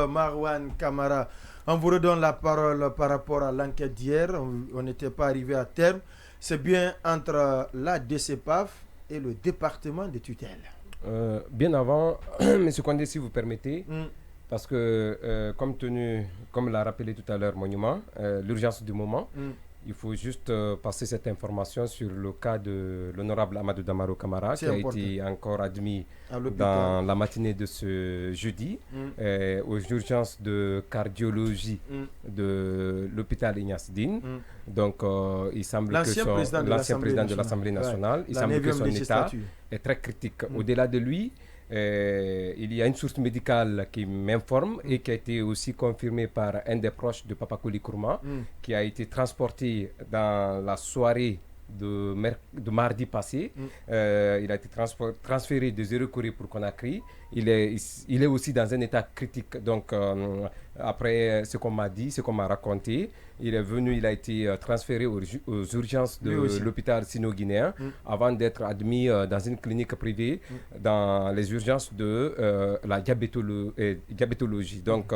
Marwan Kamara. On vous redonne la parole par rapport à l'enquête d'hier. On n'était pas arrivé à terme. C'est bien entre la DCPAF et le département de tutelle. Bien avant, M. Condé, si vous permettez, parce que comme l'a rappelé tout à l'heure Monument, l'urgence du moment, il faut juste passer cette information sur le cas de l'honorable Amadou Damaro Camara, qui a été encore admis dans la matinée de ce jeudi aux urgences de cardiologie de l'hôpital Ignace Dine. Donc, il semble que l'ancien président de l'Assemblée nationale, il semble que son état est très critique. Au-delà de lui, il y a une source médicale qui m'informe et qui a été aussi confirmée par un des proches de Papa Koli Kourma, qui a été transporté dans la soirée de mardi passé. Il a été transféré de Zéro-Corée pour Conakry. Il est aussi dans un état critique. Donc, après ce qu'on m'a dit, ce qu'on m'a raconté, il est venu, il a été transféré aux urgences de l'hôpital sino-guinéen avant d'être admis dans une clinique privée dans les urgences de la diabétologie. Donc,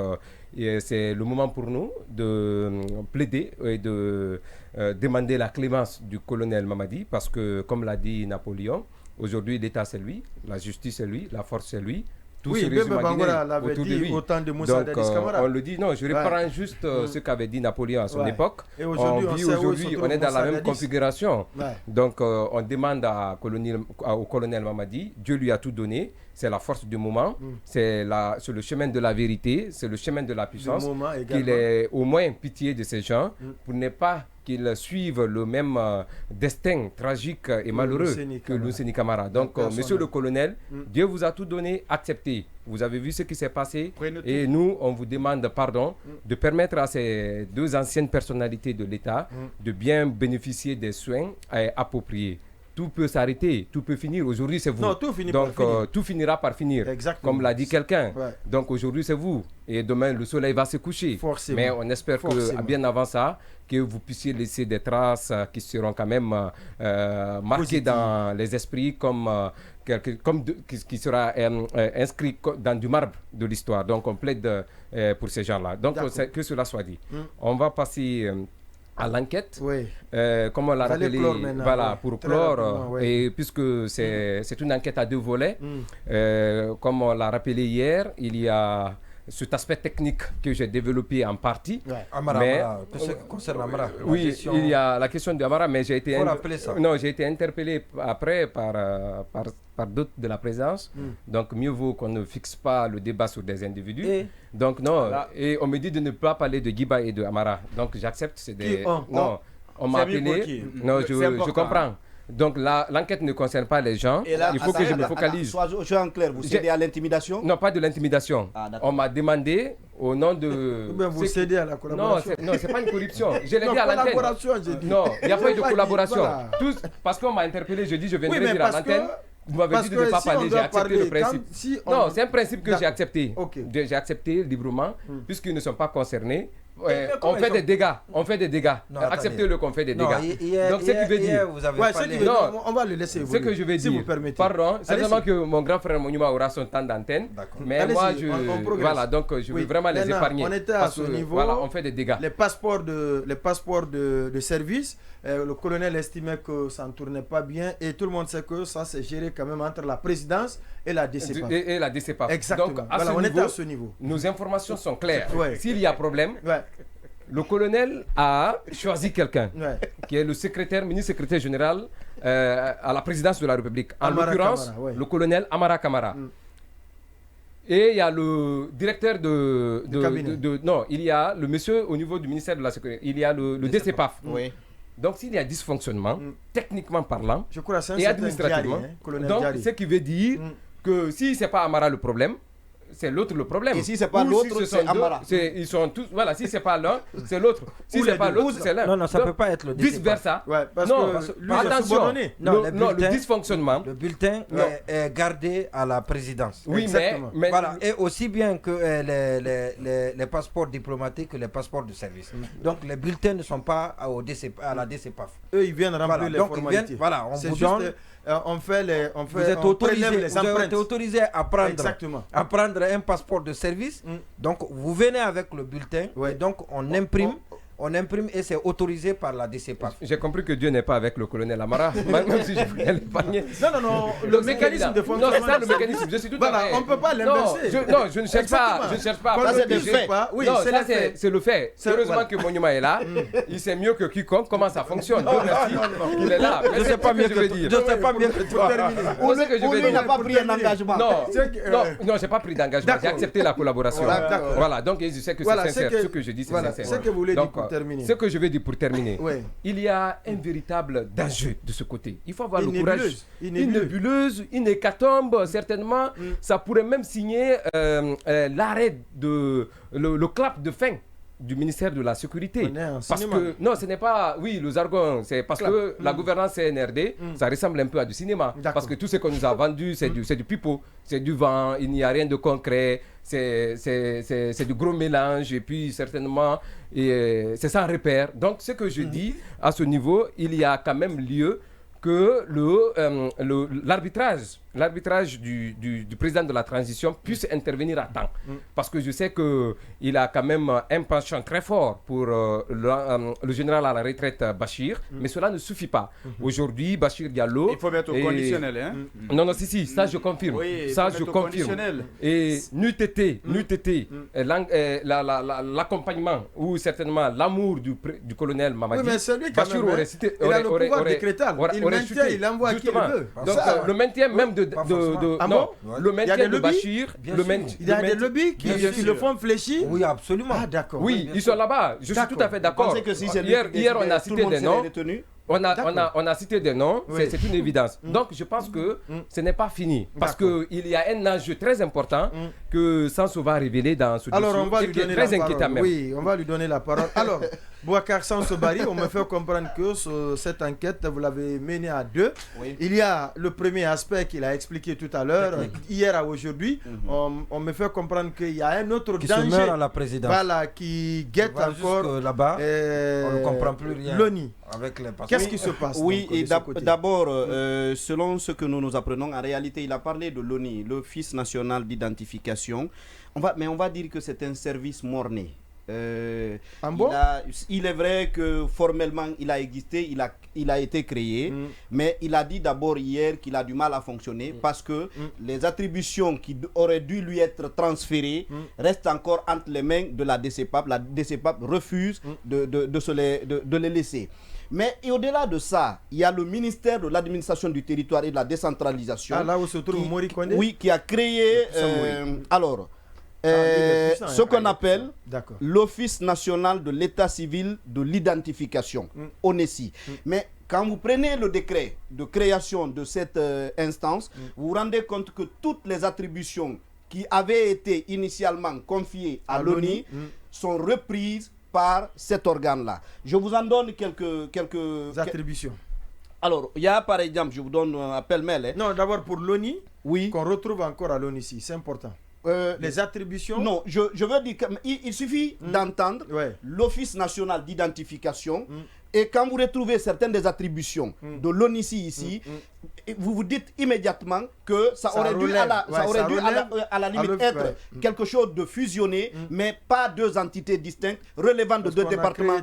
c'est le moment pour nous de plaider et de demander la clémence du colonel Mamadi parce que, comme l'a dit Napoléon, aujourd'hui, l'État c'est lui, la justice c'est lui, la force c'est lui. Tout oui, Bébé Bangoura l'avait dit autant de Moussa Dadis Camara. On le dit, non, je reprends juste ce qu'avait dit Napoléon à son époque. Et aujourd'hui, on est dans la même configuration. Donc, on demande au colonel Mamadi, Dieu lui a tout donné, c'est la force du moment, c'est le chemin de la vérité, c'est le chemin de la puissance, qu'il ait au moins pitié de ces gens pour ne pas qu'ils suivent le même destin tragique et malheureux que Luceni Camara. Donc, monsieur le colonel, Dieu vous a tout donné, acceptez. Vous avez vu ce qui s'est passé et nous, on vous demande pardon de permettre à ces deux anciennes personnalités de l'État de bien bénéficier des soins appropriés. Tout peut s'arrêter, tout peut finir. Aujourd'hui, c'est vous. Non, tout finit donc, par finir. Tout finira par finir. Exactement. Comme l'a dit quelqu'un. Donc, aujourd'hui, c'est vous. Et demain, le soleil va se coucher. Forcément. Mais on espère que, bien avant ça, que vous puissiez laisser des traces qui seront quand même marquées dans les esprits qui sera inscrit dans du marbre de l'histoire. Donc, on plaide pour ces gens-là. Donc, que cela soit dit. On va passer à l'enquête, comme on l'a rappelé, pour clore, et puisque c'est une enquête à deux volets, comme on l'a rappelé hier, il y a cet aspect technique que j'ai développé en partie. Amara, ce qui concerne Amara. Oui, il y a la question de Amara, mais j'ai été interpellé après par d'autres de la présence. Donc, mieux vaut qu'on ne fixe pas le débat sur des individus. Donc, non. Et on me dit de ne pas parler de Giba et de Amara. Donc, j'accepte. On m'a appelé. Non, je comprends. Donc l'enquête ne concerne pas les gens. Là, il faut que je me focalise. Sois en clair, vous cédez à l'intimidation? Non, pas de l'intimidation. On m'a demandé au nom de... vous cédez à la collaboration? Non, c'est pas une corruption. Je l'ai dit à l'antenne. Non, il n'y a pas eu de collaboration. Parce qu'on m'a interpellé, je dis je viendrai dire à l'antenne. Vous m'avez dit de ne pas parler, j'ai accepté le principe. Non, c'est un principe que j'ai accepté. J'ai accepté librement, puisqu'ils ne sont pas concernés. On fait des dégâts. Acceptez-le qu'on fait des dégâts. Donc, ce qui veut dire. On va le laisser. Ce que je vais dire. Pardon, certainement que mon grand frère Monument aura son temps d'antenne. Mais moi, voilà, donc je veux vraiment les épargner. On était à ce niveau. Voilà, on fait des dégâts. Les passeports de service, le colonel estimait que ça ne tournait pas bien et tout le monde sait que ça s'est géré quand même entre la présidence et la DCPAF. Et la DCPAF. Exactement. Donc, on était à ce niveau. Nos informations sont claires. S'il y a problème, le colonel a choisi quelqu'un qui est le ministre secrétaire général à la présidence de la République. En l'occurrence, le colonel Amara Camara. Et il y a le directeur non, il y a le monsieur au niveau du ministère de la Sécurité. Il y a le DCPAF. Donc, s'il y a dysfonctionnement, techniquement parlant, et administrativement, donc ce qui veut dire que si ce n'est pas Amara le problème, c'est l'autre le problème. Et si c'est pas l'autre, c'est Amara. Ils sont tous, voilà, si c'est pas l'un, c'est l'autre. Si c'est pas l'autre, c'est l'un. Non, ça peut pas être le vice versa. Attention. Le dysfonctionnement. Le bulletin est gardé à la présidence. Oui, mais voilà, et aussi bien que les passeports diplomatiques que les passeports de service. Donc les bulletins ne sont pas à la DCPAF. Eux, ils viennent remplir les formalités. Voilà, on vous donne on fait les, vous êtes autorisé, les empreintes. Autorisé à prendre, Exactement. à prendre un passeport de service. Donc vous venez avec le bulletin. Et donc on imprime. On imprime et c'est autorisé par la DCPAF. J'ai compris que Dieu n'est pas avec le colonel Amara, même si je voulais l'épargner. Non, le mécanisme de fonctionnement. Non, c'est ça le mécanisme, je suis tout à fait. On ne peut pas l'inverser. Non, je ne cherche pas. Ça, c'est des faits. Oui, c'est le fait. Heureusement que Monument est là. Il sait mieux que quiconque comment ça fonctionne. Il est là. Je ne sais pas mieux que toi. Je ne sais pas mieux que toi. Ou il n'a pas pris un engagement. Non, je n'ai pas pris d'engagement. J'ai accepté la collaboration. Voilà, donc je sais que c'est sincère. Ce que je dis, c'est sincère. C'est ce que vous voulez dire pour terminer. Ce que je veux dire pour terminer, il y a un véritable danger de ce côté. Il faut avoir le courage. Une nébuleuse, une hécatombe, certainement. Ça pourrait même signer l'arrêt de le clap de fin du ministère de la Sécurité. Parce que, non, ce n'est pas, le jargon, c'est parce que la gouvernance CNRD, ça ressemble un peu à du cinéma. Parce que tout ce qu'on nous a vendu, c'est du pipeau, c'est du vent, il n'y a rien de concret, c'est du gros mélange, et puis certainement, c'est sans repère. Donc, ce que je dis, à ce niveau, il y a quand même lieu que l'arbitrage du président de la transition puisse intervenir à temps. Parce que je sais qu'il a quand même un penchant très fort pour le général à la retraite Bachir, mais cela ne suffit pas. Aujourd'hui, Bachir Diallo... Il faut mettre au conditionnel. Hein? Non, si, ça je confirme. Oui, ça je confirme. Et n'eût été l'accompagnement ou certainement l'amour du colonel Mamadi, Bachir aurait cité... Il a le pouvoir décrétal. Il maintient, il envoie qui il veut. Donc le maintien même le maintien de Bachir, il y a des lobbies qui le font fléchir. Oui, absolument. Ah, d'accord. Oui, ils sont là-bas. Je suis tout à fait d'accord. Hier, on a cité des noms. On a cité des noms, c'est une évidence. Donc, je pense que ce n'est pas fini. Parce qu'il y a un enjeu très important que Sanso va révéler dans ce dossier. Alors, on va lui donner très inquiétant même. Oui, on va lui donner la parole. Alors, Boubacar Sanso Bari, on me fait comprendre que cette enquête, vous l'avez menée à deux. Oui. Il y a le premier aspect qu'il a expliqué tout à l'heure, hier à aujourd'hui. On me fait comprendre qu'il y a un autre qui danger. Se meurt à la présidence. Voilà, qui guette encore là-bas. On ne comprend plus rien. L'ONI. Avec les Qu'est-ce qui se passe? Oui, et d'abord, selon ce que nous apprenons, en réalité, il a parlé de l'ONI, l'Office national d'identification. On va dire que c'est un service mort-né. Il est vrai que formellement, il a existé, il a été créé, mais il a dit d'abord hier qu'il a du mal à fonctionner parce que les attributions qui auraient dû lui être transférées restent encore entre les mains de la DCPAP. La DCPAP refuse de les laisser. Mais au-delà de ça, il y a le ministère de l'administration du territoire et de la décentralisation. Là où se trouve Mori Kondé. Oui, qui a créé ce qu'on appelle l'Office national de l'état civil de l'identification, ONECI. Mais quand vous prenez le décret de création de cette instance, vous vous rendez compte que toutes les attributions qui avaient été initialement confiées à l'ONI sont reprises par cet organe-là. Je vous en donne quelques attributions. Alors, il y a par exemple, je vous donne un pêle-mêle. Non, d'abord pour l'ONI, qu'on retrouve encore à l'ONI ici, c'est important. Les attributions. Non, je veux dire qu'il suffit d'entendre l'Office national d'identification et quand vous retrouvez certaines des attributions de l'ONICI ici, vous vous dites immédiatement que ça aurait dû à la limite être quelque chose de fusionné, mais pas deux entités distinctes relevant de deux départements.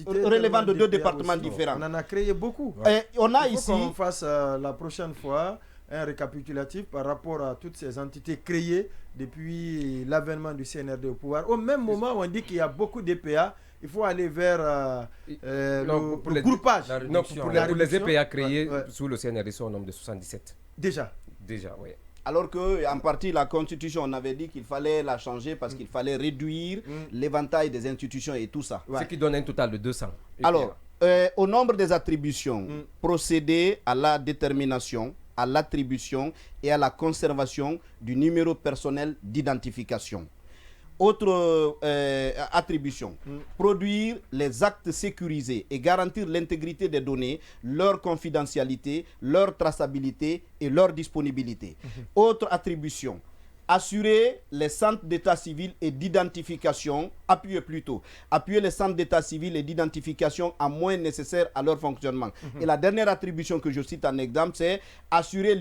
Relevant de deux départements différents. On en a créé beaucoup. Et on a Il faut qu'on fasse la prochaine fois un récapitulatif par rapport à toutes ces entités créées depuis l'avènement du CNRD au pouvoir. Au même moment, on dit qu'il y a beaucoup d'EPA. Il faut aller vers le groupage. Pour les EPA créés sous le CNRD, sont au nombre de 77. Déjà, oui. Alors qu'en partie, la Constitution, on avait dit qu'il fallait la changer parce qu'il fallait réduire l'éventail des institutions et tout ça. Ce qui donne un total de 200. Alors, au nombre des attributions, procéder à la détermination, à l'attribution et à la conservation du numéro personnel d'identification. Autre attribution, produire les actes sécurisés et garantir l'intégrité des données, leur confidentialité, leur traçabilité et leur disponibilité. Autre attribution, Assurer les centres d'état civil et d'identification, appuyer les centres d'état civil et d'identification en moins nécessaire à leur fonctionnement. Et la dernière attribution que je cite en exemple, c'est assurer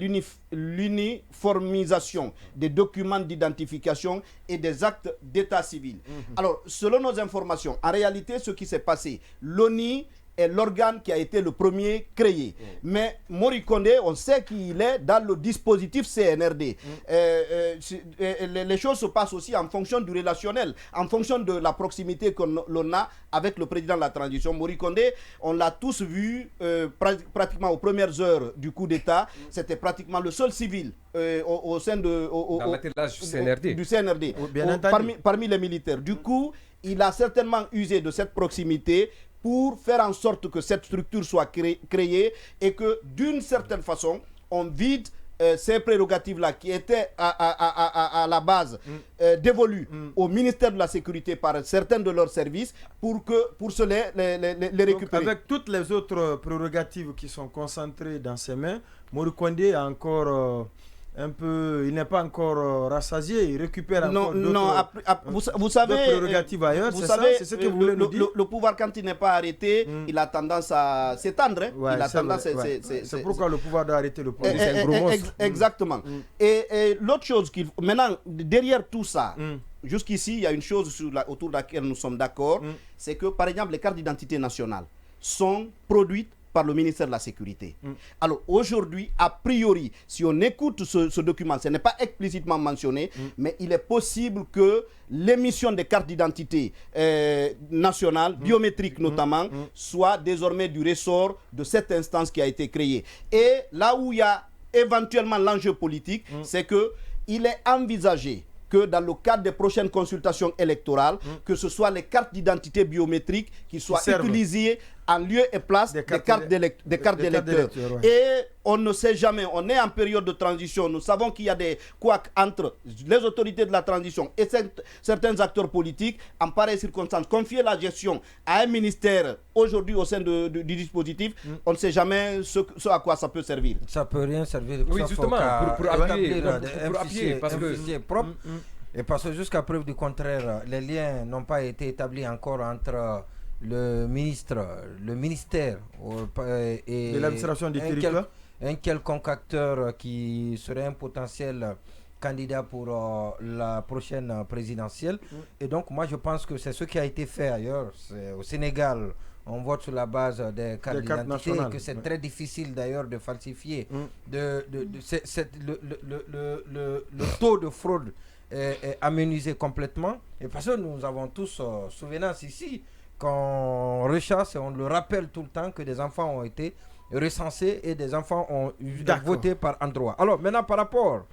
l'uniformisation des documents d'identification et des actes d'état civil. Alors, selon nos informations, en réalité, ce qui s'est passé, l'ONI est l'organe qui a été le premier créé. Mais Mori Kondé, on sait qu'il est dans le dispositif CNRD. Les choses se passent aussi en fonction du relationnel, en fonction de la proximité que l'on a avec le président de la transition. Mori Kondé, on l'a tous vu pratiquement aux premières heures du coup d'État. C'était pratiquement le seul civil au sein de... dans l'attelage du CNRD. Parmi les militaires. Du coup, il a certainement usé de cette proximité pour faire en sorte que cette structure soit créée et que d'une certaine façon, on vide ces prérogatives-là qui étaient à la base dévolues au ministère de la Sécurité par certains de leurs services pour se les récupérer. Donc, avec toutes les autres prérogatives qui sont concentrées dans ses mains, Mori Kondé a encore... un peu, il n'est pas encore rassasié, il récupère encore vous savez, prérogatives ailleurs, c'est ce que vous voulez nous dire. Le pouvoir, quand il n'est pas arrêté, il a tendance à s'étendre. C'est pourquoi le pouvoir doit arrêter le pouvoir. C'est un gros monstre. Exactement. Et l'autre chose, maintenant, derrière tout ça, jusqu'ici, il y a une chose autour de laquelle nous sommes d'accord, c'est que, par exemple, les cartes d'identité nationales sont produites par le ministère de la Sécurité. Alors aujourd'hui, a priori, si on écoute ce document, ce n'est pas explicitement mentionné, mais il est possible que l'émission des cartes d'identité nationales, biométriques notamment, soit désormais du ressort de cette instance qui a été créée. Et là où il y a éventuellement l'enjeu politique, c'est que il est envisagé que dans le cadre des prochaines consultations électorales, que ce soit les cartes d'identité biométriques qui soient utilisées en lieu et place des cartes d'électeurs. Et on ne sait jamais, on est en période de transition, nous savons qu'il y a des couacs entre les autorités de la transition et certains acteurs politiques. En pareille circonstance, confier la gestion à un ministère aujourd'hui au sein du dispositif, on ne sait jamais ce à quoi ça peut servir. Ça peut rien servir. Oui, justement, pour appuyer, parce que c'est propre. Et parce que jusqu'à preuve du contraire, les liens n'ont pas été établis encore entre le ministère et de l'administration du territoire, un quelconque acteur qui serait un potentiel candidat pour la prochaine présidentielle. Et donc moi je pense que c'est ce qui a été fait ailleurs. Au Sénégal, on vote sur la base des cartes d'identité, que c'est très difficile d'ailleurs de falsifier. Le taux de fraude est amenuisé complètement. Et parce que nous avons tous souvenance ici, qu'on rechasse et on le rappelle tout le temps que des enfants ont été recensés et des enfants ont voté par endroit. Alors maintenant par rapport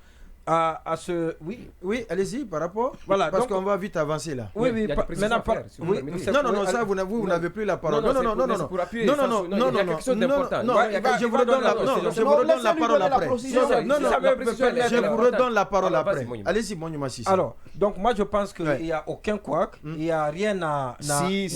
à ce... Oui, allez-y, par rapport... Voilà, parce qu'on va vite avancer là. Oui, maintenant par... Non, ça, vous n'avez plus la parole. Non, pour appuyer. Non, il y a quelque chose d'important. Je vous redonne la parole après. Je vous redonne la parole après. Allez-y, Monima Sissi. Alors, donc moi je pense qu'il n'y a aucun couac, il n'y a rien à... Si.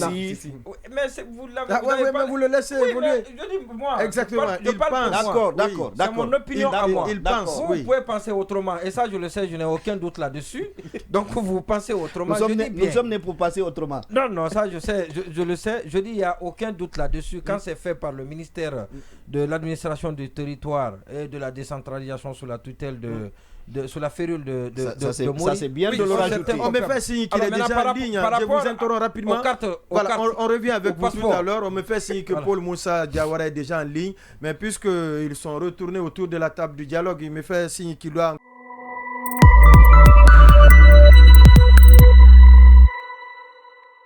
Mais vous l'avez pas... vous le laissez évoluer. Je dis moi. Exactement, il pense. D'accord. C'est mon opinion à moi. Il pense, vous pouvez penser autrement. Et ça, je le sais, je n'ai aucun doute là-dessus. Donc, vous pensez autrement. Nous sommes nés pour passer autrement. Non, ça, je sais, je le sais. Je dis, il n'y a aucun doute là-dessus. Quand c'est fait par le ministère de l'administration du territoire et de la décentralisation sous la tutelle sous la férule de ça c'est bien de le rajouter. On me fait signe qu'il est déjà en ligne. Je vous interromps rapidement. Voilà, on revient avec vous tout à l'heure. On me fait signe que Paul Moussa Diawara est déjà en ligne. Mais puisqu'ils sont retournés autour de la table du dialogue, il me fait signe qu'il doit...